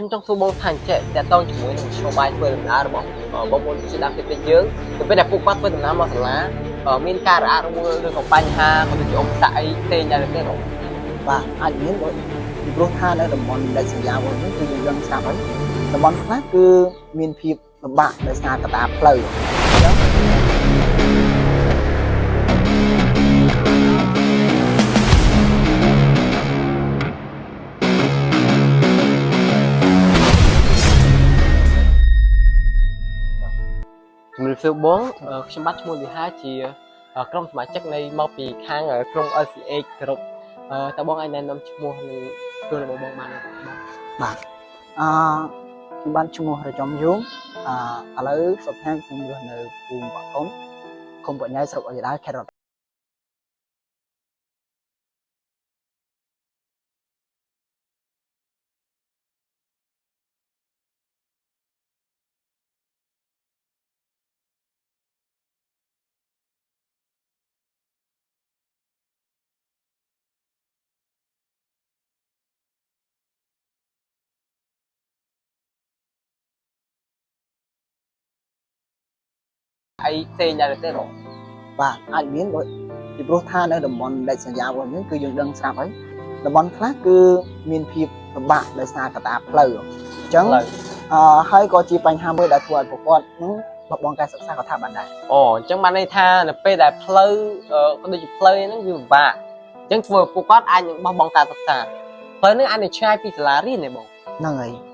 ខ្ញុំចង់សួរបងថាចេះតើតើជាមួយនឹងនយោបាយធ្វើដំណើររបស់បងប្អូនជាដើមពេលយើងទៅពេលដែលពួកគាត់ធ្វើដំណើរមកសាលាមានការរអាក់រអួលឬក៏បញ្ហាក៏ដូចជាឧបសគ្គអីផ្សេងដែរទេបងបាទអាចមានដូចពីព្រោះថានៅតំបន់ដាច់ស្រយាលវិញនេះគឺយើងដឹងស្រាប់ហើយតំបន់ខ្លះគឺមានភាពលំបាកដោយសារកត្តាផ្លូវអញ្ចឹងជំរាបសួរបងខ្ញុំបាទឈ្មោះវិហាជាក្រុមសមាជិកនៃមកពីខាងក្រុម LCH គ្រប់តើបងអាចណែនាំឈ្មោះនិងខ្លួនរបស់បងបានទេបាទខ្ញុំបានឈ្មោះរចំយងឥឡូវសប្តាហ៍ខ្ញុំរស់នៅភូមិបាក់កុំឃុំបញ្ញាស្រុកអយដាខេត្តរតន៍អីផ្សេងដែរទេបងបាទអាចមានដូចពីព្រោះថានៅតំបន់ដាច់ស្រយាលវិញនេះគឺយើងដឹងស្រាប់ហើយតំបន់ខ្លះគឺមានភាពលំបាកដោយសារកត្តាផ្លូវអញ្ចឹងហើយក៏ជាបញ្ហាមួយដែលធ្វើឲ្យពួកគាត់នឹងបោះបង់ការសិក្សាក៏ថាបានដែរអូអញ្ចឹងបានន័យថានៅពេលដែលផ្លូវក៏ដូចជាផ្លូវហ្នឹងវាពិបាកអញ្ចឹងធ្វើពួកគាត់អាចនឹងបោះបង់ការសិក្សាផ្លូវហ្នឹងអាចនឹងឆ្ងាយពីសាលារៀនទេបងហ្នឹងហើយ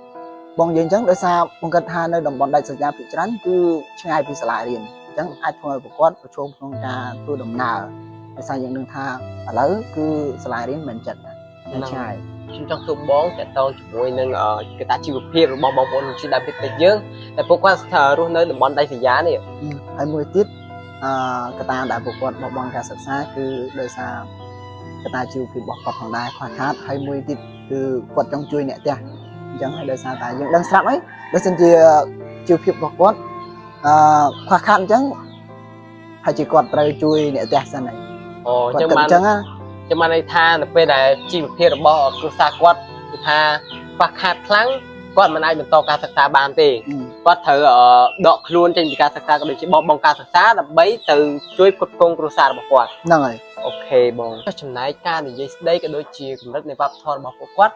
បងនិយាយអញ្ចឹងដោយសារបង្កើតថានៅតំបន់ដាច់ស្រយាលភាគច្រើនគឺឆ្ងាយពីសាលារៀនអញ្ចឹងអាចធ្វើឲ្យពួកគាត់ប្រឈមក្នុងការធ្វើដំណើរដោយសារយើងនឹងថាឥឡូវគឺសាលារៀនមិនចិត្តឆ្ងាយខ្ញុំចង់សួរបងតើតើជាមួយនឹងកត្តាជីវភាពរបស់បងប្អូនជាដើមពេលយើងតែពួកគាត់រស់នៅតំបន់ដាច់ស្រយាលនេះហើយមួយទៀតកត្តាដែលពួកគាត់បោះបង់ការសិក្សាគឺដោយសារកត្តាជីវភាពរបស់គាត់ផងដែរខ្វះខាតហើយមួយទៀតគឺគាត់ចង់ជួយអ្នកផ្ទះអញ្ចឹងហើយដោយសារតែយើងដឹងស្រាប់ហើយបើសិនជាជីវភាពរបស់គាត់ខ្វះខាតអញ្ចឹងហើយជាគាត់ត្រូវជួយអ្នកផ្ទះសិនហើយអូអញ្ចឹងបានចាំបានន័យថានៅពេលដែលជីវភាពរបស់គ្រួសារគាត់គឺថាខ្វះខាតខ្លាំងគាត់មិនអាចបន្តការសិក្សាបានទេគាត់ត្រូវដកខ្លួនចេញពីការសិក្សាក៏ដូចជាបោះបង់ការសិក្សាដើម្បីទៅជួយផ្គត់ផ្គង់គ្រួសាររបស់គាត់ហ្នឹងហើយអូខេបងចំណែកការនិយាយស្ដីក៏ដូចជាកម្រិតនៃវប្បធម៌របស់ពួកគាត់